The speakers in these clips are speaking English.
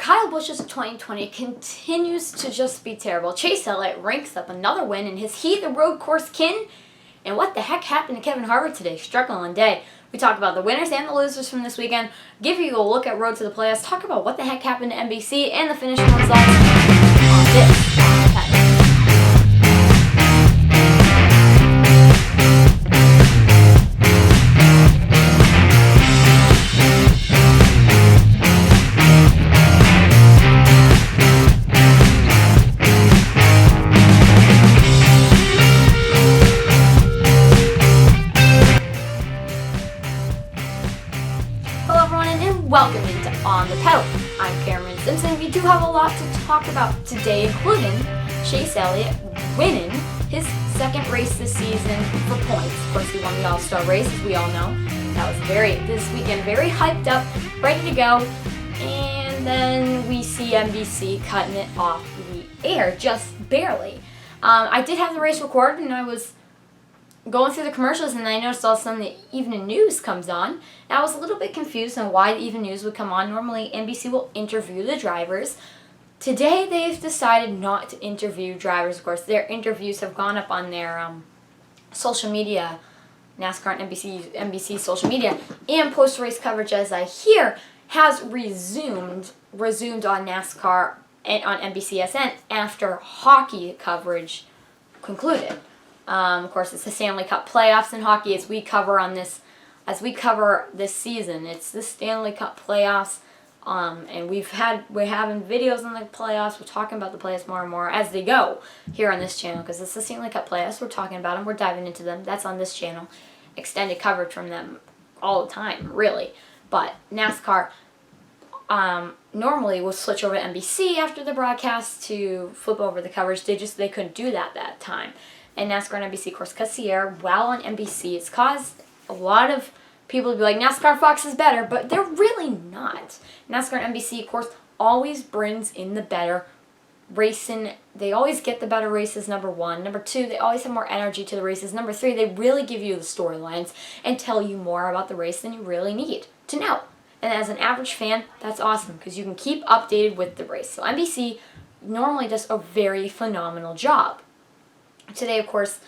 Kyle Busch's 2020 continues to just be terrible. Chase Elliott ranks up another win in his He the Road Course kin. And what the heck happened to Kevin Harvick today? Struggling day. We talk about the winners and the losers from this weekend, give you a look at Road to the Playoffs, talk about what the heck happened to NBC and the finishing results on this. Welcome into On the Pedal. I'm Cameron Simpson. We do have a lot to talk about today, including Chase Elliott winning his second race this season for points. Of course, he won the All-Star race, as we all know. That was this weekend, very hyped up, ready to go. And then we see NBC cutting it off the air, just barely. I did have the race recorded, and I was going through the commercials, and I noticed all of a sudden the evening news comes on. And I was a little bit confused on why the evening news would come on. Normally, NBC will interview the drivers. Today, they've decided not to interview drivers. Of course, their interviews have gone up on their social media, NASCAR and NBC social media, and post-race coverage, as I hear, has resumed on NASCAR and on NBCSN after hockey coverage concluded. Of course, it's the Stanley Cup playoffs in hockey as we cover this season. It's the Stanley Cup playoffs, and we're having videos on the playoffs. We're talking about the playoffs more and more as they go here on this channel because it's the Stanley Cup playoffs. We're talking about them. We're diving into them. That's on this channel. Extended coverage from them all the time, really. But NASCAR normally will switch over to NBC after the broadcast to flip over the coverage. They couldn't do that time. And NASCAR and NBC, of course, cuts the air while on NBC. It's caused a lot of people to be like, NASCAR Fox is better, but they're really not. NASCAR and NBC, of course, always brings in the better racing. They always get the better races, number one. Number two, they always have more energy to the races. Number three, they really give you the storylines and tell you more about the race than you really need to know. And as an average fan, that's awesome because you can keep updated with the race. So NBC normally does a very phenomenal job. Today, of course,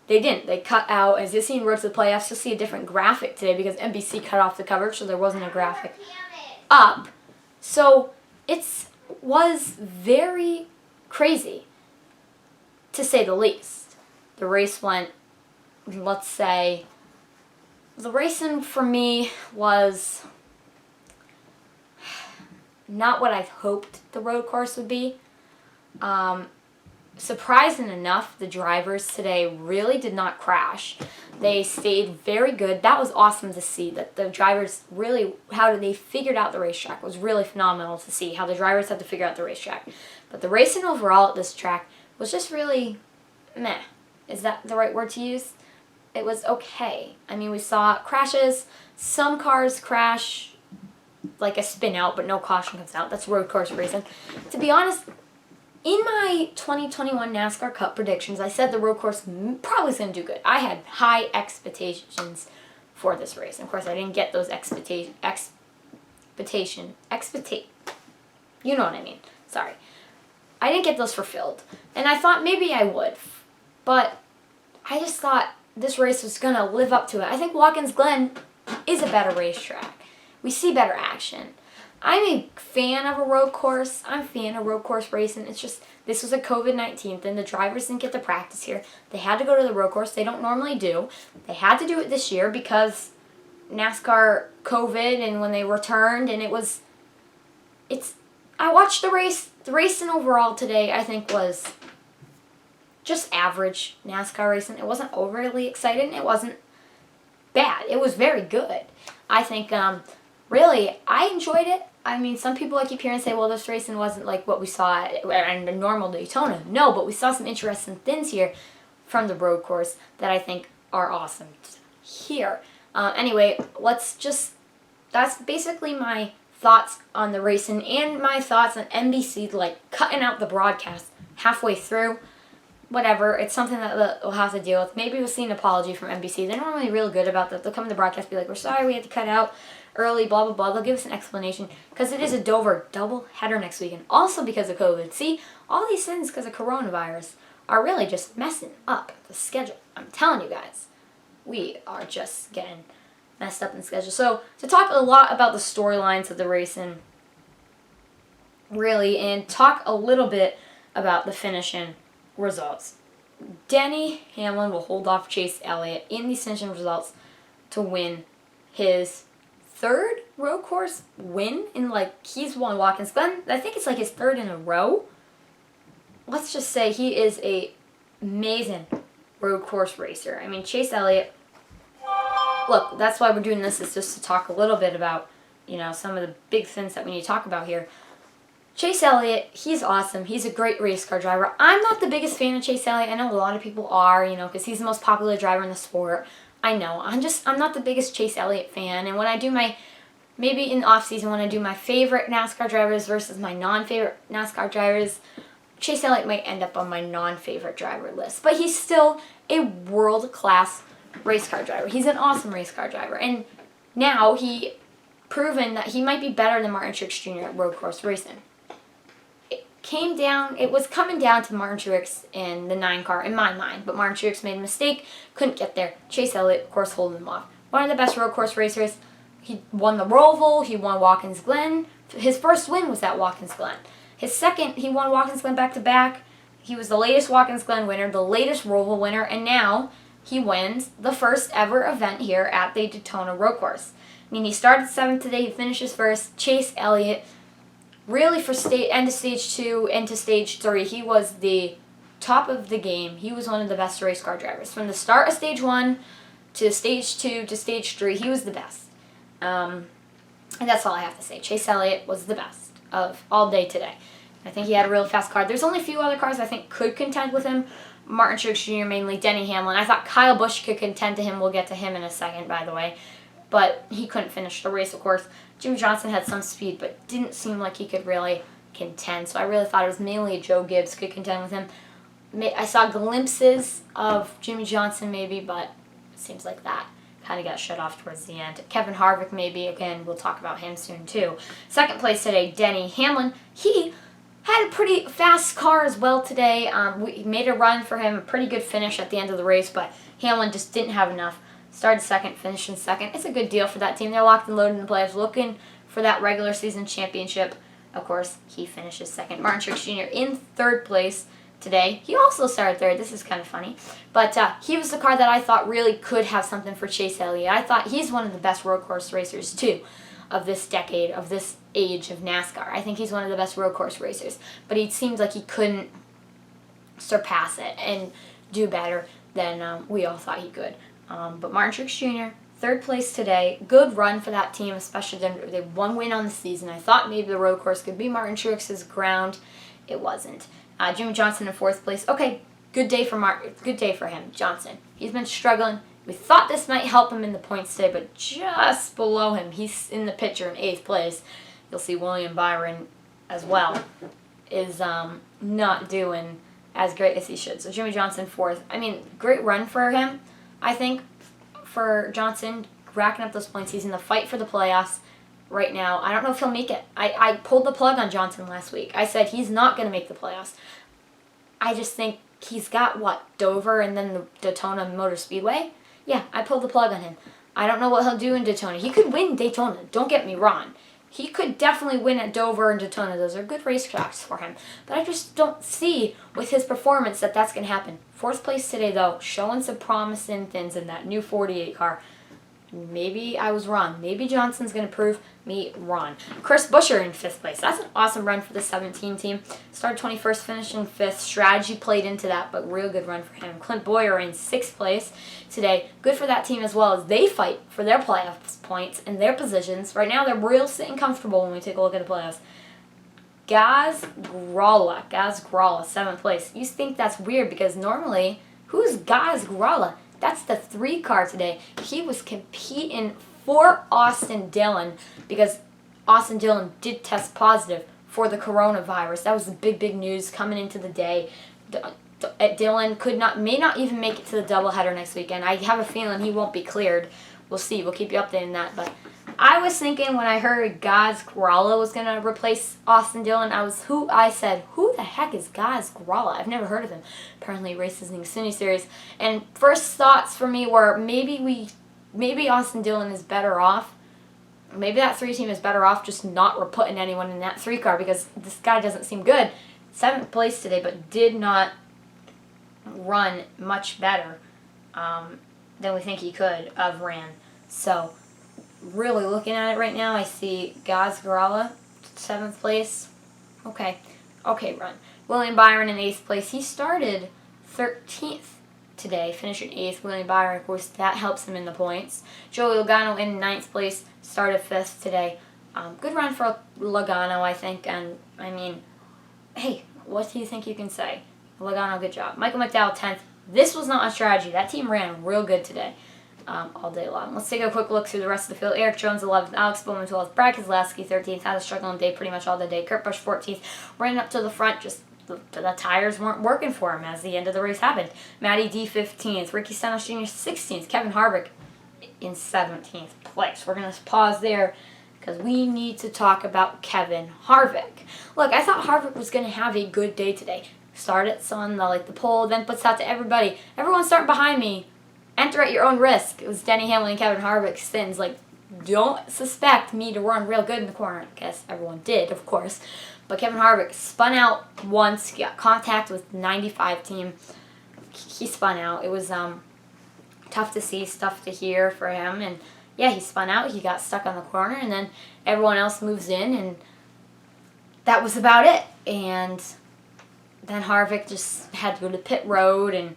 they didn't. They cut out, as you've seen Road to the Playoffs, you'll see a different graphic today because NBC cut off the coverage, so there wasn't a graphic up. So it was very crazy, to say the least. The race went, let's say, the racing for me was not what I hoped the road course would be. Surprising enough, the drivers today really did not crash. They stayed very good. That was awesome to see, that the drivers really, they figured out the racetrack was really phenomenal to see, how the drivers had to figure out the racetrack. But the racing overall at this track was just really meh. Is that the right word to use? It was okay. I mean, we saw crashes. Some cars crash like a spin out, but no caution comes out. That's road course racing. To be honest, in my 2021 NASCAR Cup predictions, I said the road course probably was going to do good. I had high expectations for this race. And of course, I didn't get those you know what I mean. Sorry. I didn't get those fulfilled. And I thought maybe I would. But I just thought this race was going to live up to it. I think Watkins Glen is a better racetrack. We see better action. I'm a fan of a road course. I'm a fan of road course racing. It's just, this was a COVID-19 thing. The drivers didn't get to practice here. They had to go to the road course. They don't normally do. They had to do it this year because NASCAR COVID and when they returned, and I watched the race. The racing overall today, I think, was just average NASCAR racing. It wasn't overly exciting. It wasn't bad. It was very good. I think, really, I enjoyed it. I mean, some people I keep hearing say, well, this racing wasn't like what we saw at a normal Daytona. No, but we saw some interesting things here from the road course that I think are awesome here. Anyway, that's basically my thoughts on the racing and my thoughts on NBC, like, cutting out the broadcast halfway through. Whatever, it's something that we'll have to deal with. Maybe we'll see an apology from NBC. They're normally real good about that. They'll come in the broadcast and be like, we're sorry we had to cut out early, blah, blah, blah. They'll give us an explanation because it is a Dover doubleheader next weekend. Also because of COVID. See, all these things because of coronavirus are really just messing up the schedule. I'm telling you guys, we are just getting messed up in the schedule. So to talk a lot about the storylines of the racing, really, and talk a little bit about the finishing results. Denny Hamlin will hold off Chase Elliott in these finishing results to win his third road course win in, like, he's won Watkins Glen. I think it's like his third in a row. Let's just say he is a amazing road course racer. I mean, Chase Elliott, look, that's why we're doing this, is just to talk a little bit about, you know, some of the big things that we need to talk about here. Chase Elliott, he's awesome. He's a great race car driver. I'm not the biggest fan of Chase Elliott. I know a lot of people are, you know, because he's the most popular driver in the sport. I know. I'm not the biggest Chase Elliott fan. And when I do maybe in the off-season, when I do my favorite NASCAR drivers versus my non-favorite NASCAR drivers, Chase Elliott might end up on my non-favorite driver list. But he's still a world-class race car driver. He's an awesome race car driver. And now he proven that he might be better than Martin Truex Jr. at road course racing. It was coming down to Martin Truex in the 9 car in my mind, but Martin Truex made a mistake, couldn't get there. Chase Elliott, of course, holding him off. One of the best road course racers. He won the Roval, he won Watkins Glen. His first win was at Watkins Glen. His second, he won Watkins Glen back-to-back. He was the latest Watkins Glen winner, the latest Roval winner, and now he wins the first ever event here at the Daytona road course. I mean, he started 7th today, he finishes first. Chase Elliott, really, for end of stage 2 into stage 3, he was the top of the game. He was one of the best race car drivers. From the start of stage 1 to stage 2 to stage 3, he was the best. And that's all I have to say. Chase Elliott was the best of all day today. I think he had a really fast car. There's only a few other cars I think could contend with him. Martin Truex Jr. mainly, Denny Hamlin. I thought Kyle Busch could contend to him. We'll get to him in a second, by the way. But he couldn't finish the race, of course. Jimmy Johnson had some speed, but didn't seem like he could really contend. So I really thought it was mainly Joe Gibbs could contend with him. I saw glimpses of Jimmy Johnson maybe, but it seems like that kind of got shut off towards the end. Kevin Harvick maybe, again, we'll talk about him soon too. Second place today, Denny Hamlin. He had a pretty fast car as well today. We made a run for him, a pretty good finish at the end of the race, but Hamlin just didn't have enough. Started second, finished in second. It's a good deal for that team. They're locked and loaded in the playoffs, looking for that regular season championship. Of course, he finishes second. Martin Truex Jr. in third place today. He also started third. This is kind of funny. But he was the car that I thought really could have something for Chase Elliott. I thought he's one of the best road course racers, too, of this decade, of this age of NASCAR. I think he's one of the best road course racers. But he seemed like he couldn't surpass it and do better than we all thought he could. But Martin Truex Jr., third place today. Good run for that team, especially they one win on the season. I thought maybe the road course could be Martin Truex's ground. It wasn't. Jimmy Johnson in fourth place. Okay, good day for Good day for him, Johnson. He's been struggling. We thought this might help him in the points today, but just below him, he's in the picture in eighth place. You'll see William Byron as well is not doing as great as he should. So Jimmy Johnson fourth. I mean, great run for him. I think for Johnson, racking up those points, he's in the fight for the playoffs right now. I don't know if he'll make it. I pulled the plug on Johnson last week. I said he's not going to make the playoffs. I just think he's got, Dover and then the Daytona Motor Speedway? Yeah, I pulled the plug on him. I don't know what he'll do in Daytona. He could win Daytona, don't get me wrong. He could definitely win at Dover and Daytona. Those are good racetracks for him. But I just don't see with his performance that that's going to happen. Fourth place today, though, showing some promising things in that new 48 car. Maybe I was wrong. Maybe Johnson's going to prove me wrong. Chris Buescher in fifth place. That's an awesome run for the 17 team. Started 21st, finished in fifth. Strategy played into that, but real good run for him. Clint Boyer in sixth place today. Good for that team as well as they fight for their playoff points and their positions. Right now, they're real sitting comfortable when we take a look at the playoffs. Gaz Gralla, seventh place. You think that's weird because normally, who's Gaz Gralla? That's the 3 car today. He was competing for Austin Dillon because Austin Dillon did test positive for the coronavirus. That was the big news coming into the day. Dillon may not even make it to the doubleheader next weekend. I have a feeling he won't be cleared. We'll see. We'll keep you updated on that. But I was thinking when I heard Gaz Gralla was going to replace Austin Dillon, I said, who the heck is Gaz Gralla? I've never heard of him. Apparently he races in the Xfinity Series. And first thoughts for me were maybe Austin Dillon is better off. Maybe that 3 team is better off just not putting anyone in that 3 car because this guy doesn't seem good. 7th place today, but did not run much better than we think he could have ran. So, really looking at it right now, I see Gaz Gralla, 7th place. Okay run. William Byron in 8th place. He started 13th today, finishing 8th. William Byron, of course, that helps him in the points. Joey Logano in 9th place, started 5th today. Good run for Logano, I think, and I mean, hey, what do you think you can say? Logano, good job. Michael McDowell, 10th. This was not a strategy. That team ran real good today, all day long. Let's take a quick look through the rest of the field. Eric Jones, 11th. Alex Bowman, 12th. Brad Keselowski, 13th. Had a struggling day pretty much all the day. Kurt Busch, 14th. Ran up to the front, just the tires weren't working for him as the end of the race happened. Matty D, 15th. Ricky Stenhouse Jr., 16th. Kevin Harvick in 17th place. We're going to pause there because we need to talk about Kevin Harvick. Look, I thought Harvick was going to have a good day today. Started on the pole, then puts out to everybody. Everyone starting behind me. Enter at your own risk. It was Denny Hamlin and Kevin Harvick sins. Don't suspect me to run real good in the corner. I guess everyone did, of course. But Kevin Harvick spun out once. He got contact with the 95 team. He spun out. It was tough to see, tough to hear for him. And yeah, he spun out. He got stuck on the corner. And then everyone else moves in. And that was about it. And then Harvick just had to go to pit road and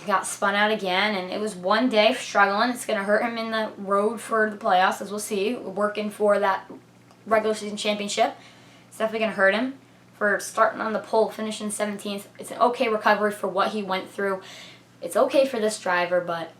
got spun out again. And it was one day struggling. It's going to hurt him in the road for the playoffs, as we'll see. Working for that regular season championship. It's definitely going to hurt him for starting on the pole, finishing 17th. It's an okay recovery for what he went through. It's okay for this driver, but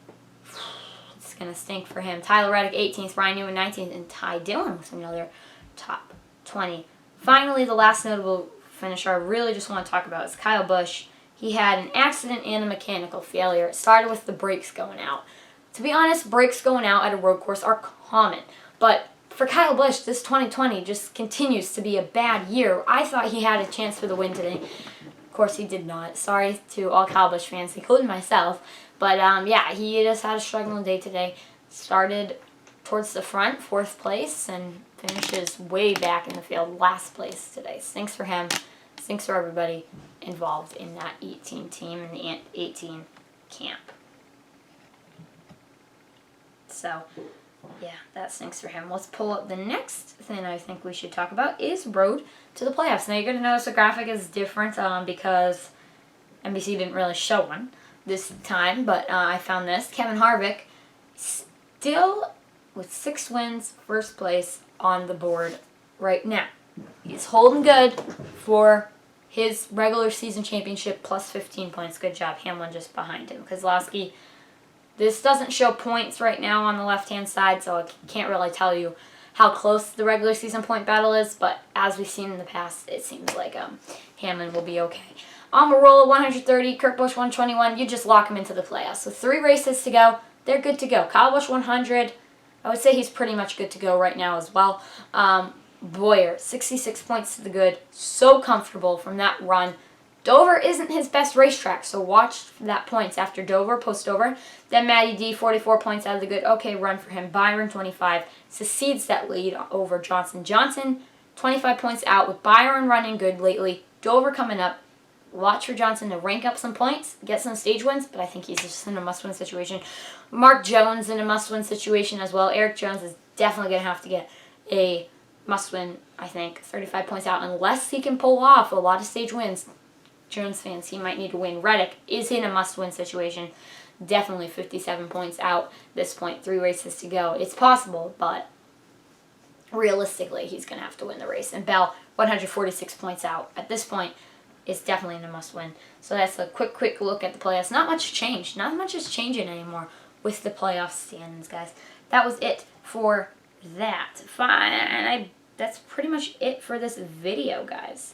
it's going to stink for him. Tyler Reddick, 18th. Ryan Newman, 19th. And Ty Dillon with another top 20. Finally, the last notable finisher I really just want to talk about is Kyle Busch. He had an accident and a mechanical failure. It started with the brakes going out. To be honest, brakes going out at a road course are common. But for Kyle Busch, this 2020 just continues to be a bad year. I thought he had a chance for the win today. Of course, he did not. Sorry to all Kyle Busch fans, including myself. But yeah, he just had a struggling day today. Started towards the front, 4th place, and finishes way back in the field, last place today. Stinks for him. Stinks for everybody involved in that 18 team and the 18 camp. So, yeah, that stinks for him. Let's pull up the next thing I think we should talk about is road to the playoffs. Now, you're going to notice the graphic is different because NBC didn't really show one this time, but I found this. Kevin Harvick still with 6 wins, 1st place on the board right now. He's holding good for his regular season championship plus 15 points. Good job. Hamlin just behind him. Keselowski, this doesn't show points right now on the left-hand side, so I can't really tell you how close the regular season point battle is, but as we've seen in the past, it seems like Hamlin will be okay. Almirola, 130, Kurt Busch, 121. You just lock him into the playoffs. So 3 races to go. They're good to go. Kyle Busch, 100. I would say he's pretty much good to go right now as well. Boyer, 66 points to the good. So comfortable from that run. Dover isn't his best racetrack, so watch that points after Dover, post-Dover. Then Matty D, 44 points out of the good. Okay run for him. Byron, 25. Succeeds that lead over Johnson. Johnson, 25 points out with Byron running good lately. Dover coming up. Watch for Johnson to rank up some points, get some stage wins, but I think he's just in a must-win situation. Mark Jones in a must-win situation as well. Eric Jones is definitely going to have to get a must-win, I think, 35 points out, unless he can pull off a lot of stage wins. Jones fans, he might need to win. Reddick is in a must-win situation. Definitely 57 points out this point, 3 races to go. It's possible, but realistically, he's going to have to win the race. And Bell, 146 points out. At this point, it's definitely in a must-win. So that's a quick look at the playoffs. Not much changed. Not much is changing anymore with the playoff standings, guys. That was it for that. Fine, and that's pretty much it for this video, guys.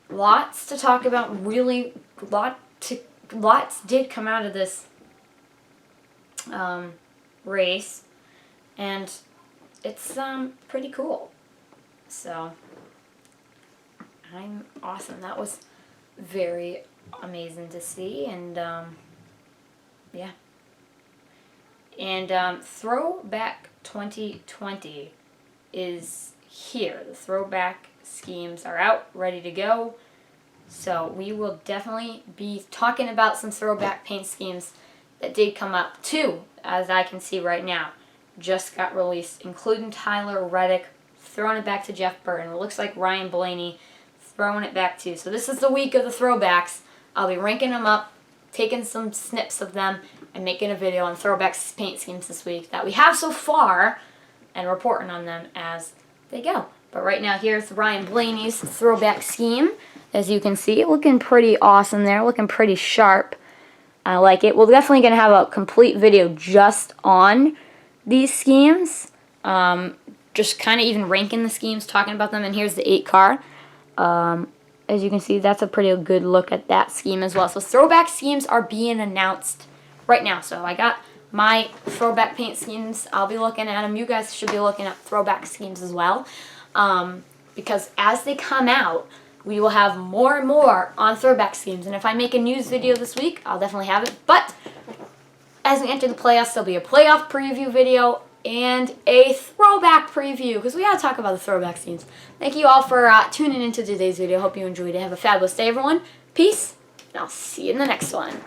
Lots to talk about. Really, lots did come out of this race, and it's pretty cool. So I'm awesome. That was very amazing to see, and yeah. And Throwback 2020 is here. The throwback schemes are out, ready to go. So we will definitely be talking about some throwback paint schemes that did come up. Two, as I can see right now, just got released, including Tyler Reddick throwing it back to Jeff Burton. It looks like Ryan Blaney throwing it back too. So this is the week of the throwbacks. I'll be ranking them up, taking some snips of them, and making a video on throwback paint schemes this week that we have so far, and reporting on them as they go. But right now, here's Ryan Blaney's throwback scheme. As you can see, looking pretty awesome there, looking pretty sharp. I like it. We're definitely going to have a complete video just on these schemes. Just kind of even ranking the schemes, talking about them. And here's the 8 car. As you can see, that's a pretty good look at that scheme as well. So throwback schemes are being announced right now. So I got my throwback paint schemes. I'll be looking at them. You guys should be looking at throwback schemes as well. Because as they come out, we will have more and more on throwback schemes. And if I make a news video this week, I'll definitely have it. But as we enter the playoffs, there'll be a playoff preview video and a throwback preview, because we got to talk about the throwback schemes. Thank you all for tuning into today's video. Hope you enjoyed it. Have a fabulous day, everyone. Peace, and I'll see you in the next one.